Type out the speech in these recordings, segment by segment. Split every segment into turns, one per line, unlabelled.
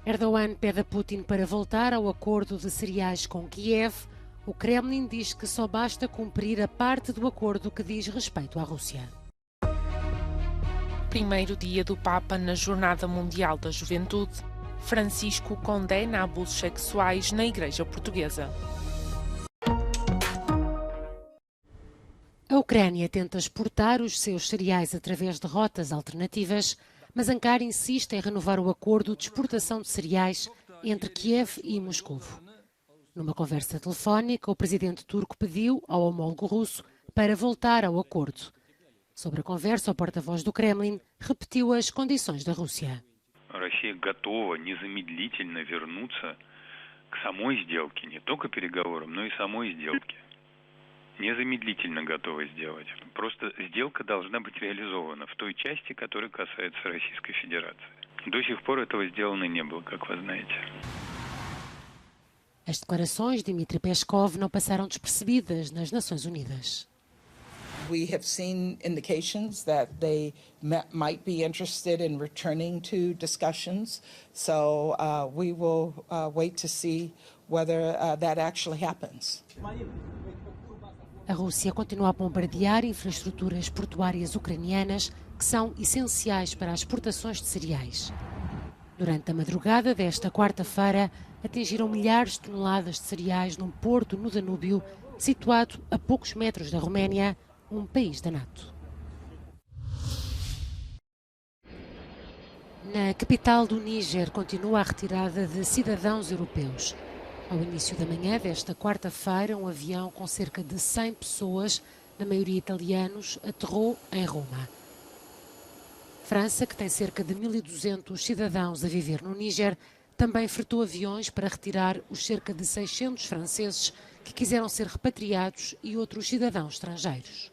Erdogan pede a Putin para voltar ao acordo de cereais com Kiev. O Kremlin diz que só basta cumprir a parte do acordo que diz respeito à Rússia.
Primeiro dia do Papa na Jornada Mundial da Juventude. Francisco condena abusos sexuais na Igreja Portuguesa.
A Ucrânia tenta exportar os seus cereais através de rotas alternativas, mas Ankara insiste em renovar o acordo de exportação de cereais entre Kiev e Moscou. Numa conversa telefónica, o presidente turco pediu ao homólogo russo para voltar ao acordo. Sobre a conversa, o porta-voz do Kremlin repetiu as condições da Rússia.
Россия готова незамедлительно вернуться к самой сделке, не только переговорам, но и самой сделке. Незамедлительно готова сделать. Просто сделка должна быть реализована в той части, которая касается Российской Федерации. До сих пор этого сделано не было, как вы знаете.
As declarações de Dmitry Peskov não passaram despercebidas nas Nações Unidas.
We have seen indications that they might be interested in returning to discussions, so we will wait to see whether that actually happens.
A Rússia continua a bombardear infraestruturas portuárias ucranianas que são essenciais para as exportações de cereais. Durante a madrugada desta quarta-feira, atingiram milhares de toneladas de cereais num porto no Danúbio, situado a poucos metros da Roménia, um país da NATO. Na capital do Níger continua a retirada de cidadãos europeus. Ao início da manhã desta quarta-feira, um avião com cerca de 100 pessoas, na maioria italianos, aterrou em Roma. França, que tem cerca de 1.200 cidadãos a viver no Níger, também fretou aviões para retirar os cerca de 600 franceses que quiseram ser repatriados e outros cidadãos estrangeiros.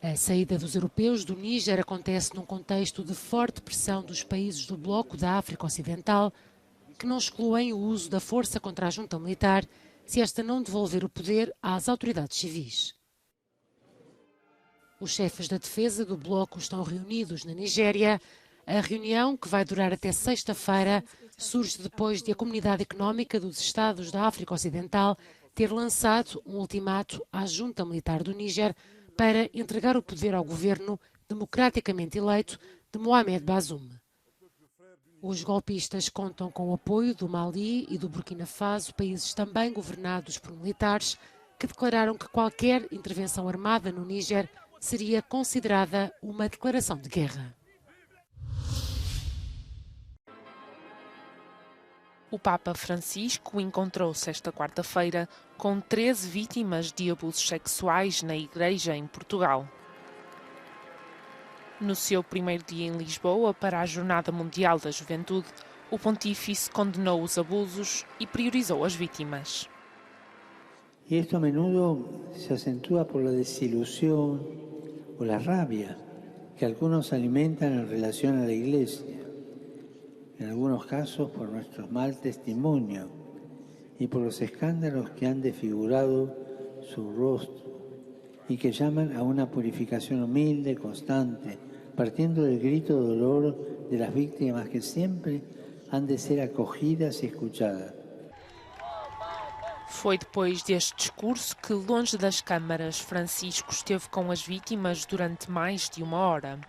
A saída dos europeus do Níger acontece num contexto de forte pressão dos países do bloco da África Ocidental, que não excluem o uso da força contra a junta militar se esta não devolver o poder às autoridades civis. Os chefes da defesa do bloco estão reunidos na Nigéria. A reunião, que vai durar até sexta-feira, surge depois de a Comunidade Económica dos Estados da África Ocidental ter lançado um ultimato à junta militar do Níger para entregar o poder ao governo democraticamente eleito de Mohamed Bazoum. Os golpistas contam com o apoio do Mali e do Burkina Faso, países também governados por militares, que declararam que qualquer intervenção armada no Níger seria considerada uma declaração de guerra.
O Papa Francisco encontrou-se esta quarta-feira com 13 vítimas de abusos sexuais na Igreja em Portugal. No seu primeiro dia em Lisboa para a Jornada Mundial da Juventude, o Pontífice condenou os abusos e priorizou as vítimas.
Y esto a menudo se acentúa por la desilusión o la rabia que algunos alimentan en relación a la Iglesia, en algunos casos por nuestro mal testimonio y por los escándalos que han desfigurado su rostro y que llaman a una purificación humilde, constante, partiendo del grito de dolor de las víctimas que siempre han de ser acogidas y escuchadas.
Foi depois deste discurso que, longe das câmaras, Francisco esteve com as vítimas durante mais de uma hora.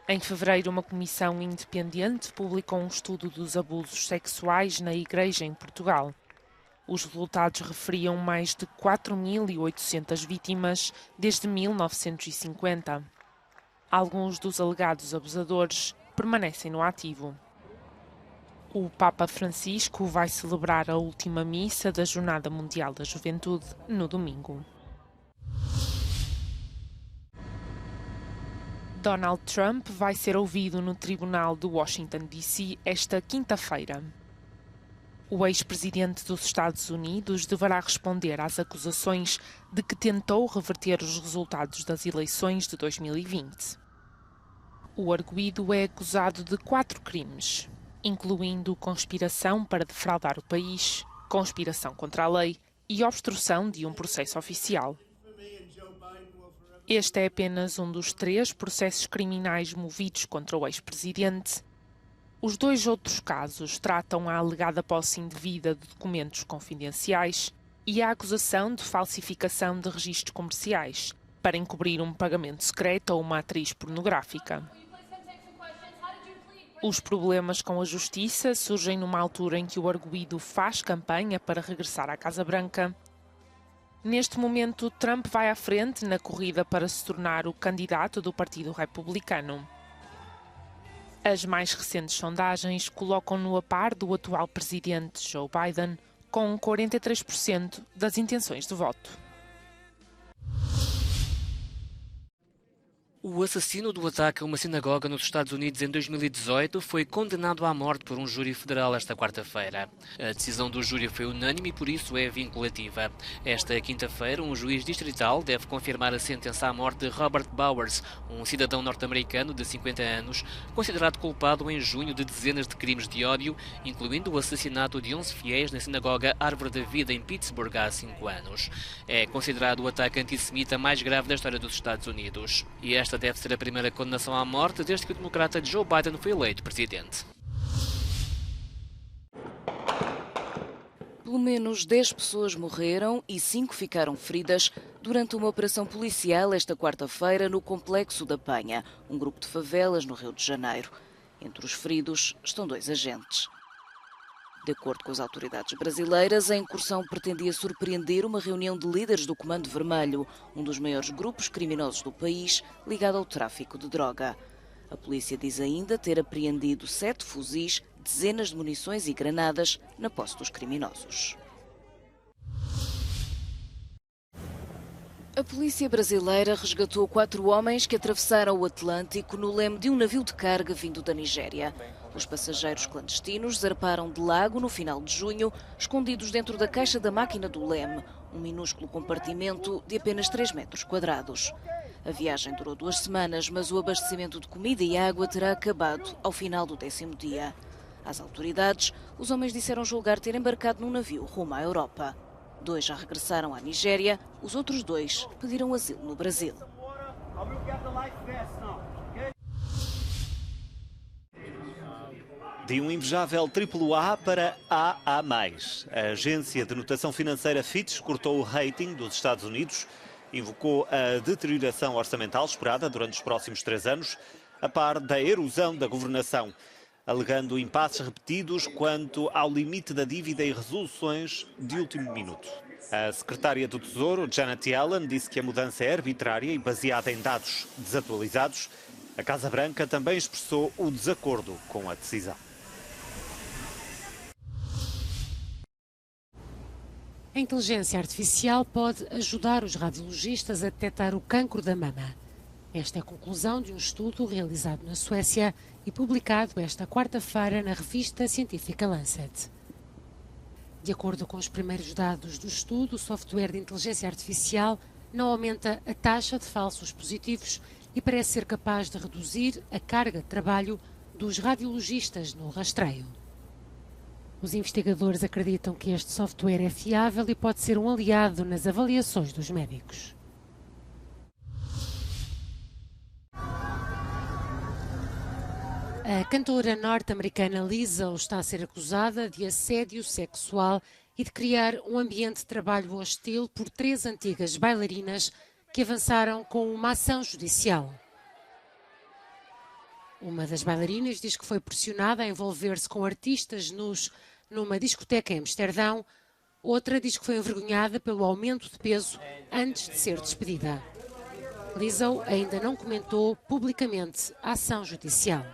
Em fevereiro, uma comissão independente publicou um estudo dos abusos sexuais na Igreja em Portugal. Os resultados referiam mais de 4.800 vítimas desde 1950. Alguns dos alegados abusadores permanecem no ativo. O Papa Francisco vai celebrar a última missa da Jornada Mundial da Juventude no domingo. Donald Trump vai ser ouvido no Tribunal de Washington, D.C. esta quinta-feira. O ex-presidente dos Estados Unidos deverá responder às acusações de que tentou reverter os resultados das eleições de 2020. O arguido é acusado de 4 crimes, incluindo conspiração para defraudar o país, conspiração contra a lei e obstrução de um processo oficial. Este é apenas um dos 3 processos criminais movidos contra o ex-presidente. Os 2 outros casos tratam a alegada posse indevida de documentos confidenciais e a acusação de falsificação de registros comerciais para encobrir um pagamento secreto a uma atriz pornográfica. Os problemas com a justiça surgem numa altura em que o arguido faz campanha para regressar à Casa Branca. Neste momento, Trump vai à frente na corrida para se tornar o candidato do Partido Republicano. As mais recentes sondagens colocam-no a par do atual presidente Joe Biden, com 43% das intenções de voto.
O assassino do ataque a uma sinagoga nos Estados Unidos em 2018 foi condenado à morte por um júri federal esta quarta-feira. A decisão do júri foi unânime e por isso é vinculativa. Esta quinta-feira, um juiz distrital deve confirmar a sentença à morte de Robert Bowers, um cidadão norte-americano de 50 anos, considerado culpado em junho de dezenas de crimes de ódio, incluindo o assassinato de 11 fiéis na sinagoga Árvore da Vida em Pittsburgh há 5 anos. É considerado o ataque antissemita mais grave da história dos Estados Unidos. E esta deve ser a primeira condenação à morte desde que o democrata Joe Biden foi eleito presidente.
Pelo menos 10 pessoas morreram e 5 ficaram feridas durante uma operação policial esta quarta-feira no Complexo da Penha, um grupo de favelas no Rio de Janeiro. Entre os feridos estão 2 agentes. De acordo com as autoridades brasileiras, a incursão pretendia surpreender uma reunião de líderes do Comando Vermelho, um dos maiores grupos criminosos do país, ligado ao tráfico de droga. A polícia diz ainda ter apreendido 7 fuzis, dezenas de munições e granadas na posse dos criminosos. A polícia brasileira resgatou 4 homens que atravessaram o Atlântico no leme de um navio de carga vindo da Nigéria. Os passageiros clandestinos zarparam de Lago no final de junho, escondidos dentro da caixa da máquina do leme, um minúsculo compartimento de apenas 3 metros quadrados. A viagem durou 2 semanas, mas o abastecimento de comida e água terá acabado ao final do 10º dia. Às autoridades, os homens disseram julgar ter embarcado num navio rumo à Europa. 2 já regressaram à Nigéria, os outros 2 pediram asilo no Brasil.
De um invejável AAA para AA+. A agência de notação financeira Fitch cortou o rating dos Estados Unidos, invocou a deterioração orçamental esperada durante os próximos 3 anos, a par da erosão da governação, alegando impasses repetidos quanto ao limite da dívida e resoluções de último minuto. A secretária do Tesouro, Janet Yellen, disse que a mudança é arbitrária e baseada em dados desatualizados. A Casa Branca também expressou o desacordo com a decisão.
A inteligência artificial pode ajudar os radiologistas a detectar o cancro da mama. Esta é a conclusão de um estudo realizado na Suécia e publicado esta quarta-feira na revista científica Lancet. De acordo com os primeiros dados do estudo, o software de inteligência artificial não aumenta a taxa de falsos positivos e parece ser capaz de reduzir a carga de trabalho dos radiologistas no rastreio. Os investigadores acreditam que este software é fiável e pode ser um aliado nas avaliações dos médicos. A cantora norte-americana Lizzo está a ser acusada de assédio sexual e de criar um ambiente de trabalho hostil por 3 antigas bailarinas que avançaram com uma ação judicial. Uma das bailarinas diz que foi pressionada a envolver-se com artistas nus numa discoteca em Amsterdão. Outra diz que foi envergonhada pelo aumento de peso antes de ser despedida. Lizzo ainda não comentou publicamente a ação judicial.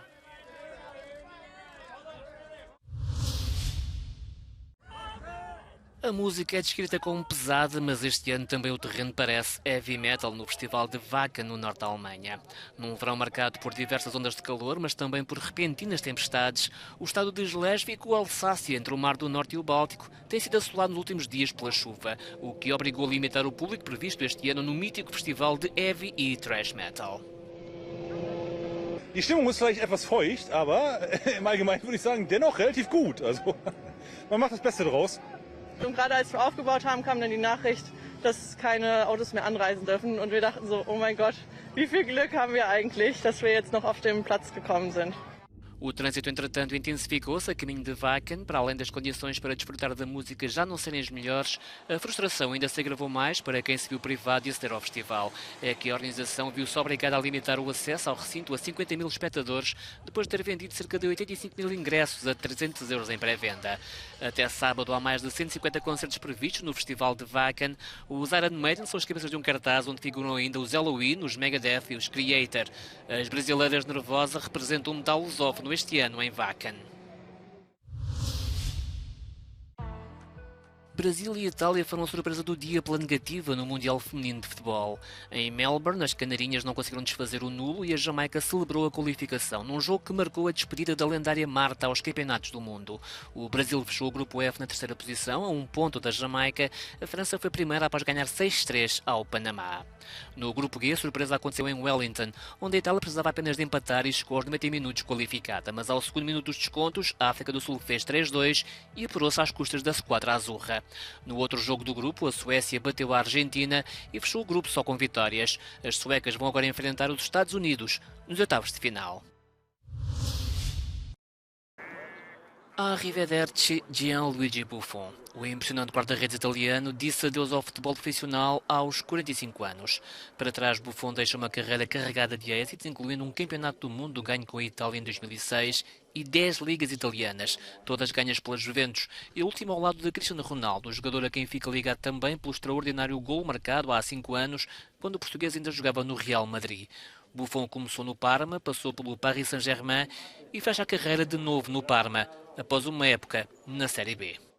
A música é descrita como pesada, mas este ano também o terreno parece heavy metal no Festival de Wacken, no norte da Alemanha. Num verão marcado por diversas ondas de calor, mas também por repentinas tempestades, o estado de Schleswig-Holsácia, entre o Mar do Norte e o Báltico, tem sido assolado nos últimos dias pela chuva, o que obrigou a limitar o público previsto este ano no mítico festival de heavy e thrash metal.
Die Stimmung ist vielleicht etwas feucht, aber im Allgemeinen würde ich sagen, dennoch relativ gut. Also man macht das Beste draus.
Und gerade als wir aufgebaut haben, kam dann die Nachricht, dass keine Autos mehr anreisen dürfen. Und wir dachten so, oh mein Gott, wie viel Glück haben wir eigentlich, dass wir jetzt noch auf den Platz gekommen sind.
O trânsito, entretanto, intensificou-se a caminho de Wacken. Para além das condições para desfrutar da música já não serem as melhores, a frustração ainda se agravou mais para quem se viu privado de aceder ao festival. É que a organização viu-se obrigada a limitar o acesso ao recinto a 50 mil espectadores, depois de ter vendido cerca de 85 mil ingressos a 300 euros em pré-venda. Até sábado há mais de 150 concertos previstos no festival de Wacken. Os Iron Maiden são os cabeças de um cartaz onde figuram ainda os Halloween, os Megadeth e os Creator. As brasileiras Nervosa representam o metal lusófono este ano em Wacken. Brasil e Itália foram a surpresa do dia pela negativa no Mundial Feminino de Futebol. Em Melbourne, as canarinhas não conseguiram desfazer o nulo e a Jamaica celebrou a qualificação, num jogo que marcou a despedida da lendária Marta aos campeonatos do mundo. O Brasil fechou o grupo F na terceira posição, a 1 ponto da Jamaica. A França foi primeira após ganhar 6-3 ao Panamá. No grupo G, a surpresa aconteceu em Wellington, onde a Itália precisava apenas de empatar e chegou aos 90 minutos qualificada, mas ao segundo minuto dos descontos, a África do Sul fez 3-2 e apurou-se às custas da Squadra Azurra. No outro jogo do grupo, a Suécia bateu a Argentina e fechou o grupo só com vitórias. As suecas vão agora enfrentar os Estados Unidos nos oitavos de final. Arrivederci Gianluigi Buffon. O impressionante guarda-redes italiano disse adeus ao futebol profissional aos 45 anos. Para trás, Buffon deixa uma carreira carregada de êxitos, incluindo um campeonato do mundo ganho com a Itália em 2006 e 10 ligas italianas, todas ganhas pela Juventus, e a última ao lado de Cristiano Ronaldo, o jogador a quem fica ligado também pelo extraordinário gol marcado há 5 anos, quando o português ainda jogava no Real Madrid. Buffon começou no Parma, passou pelo Paris Saint-Germain e fecha a carreira de novo no Parma, após uma época na Série B.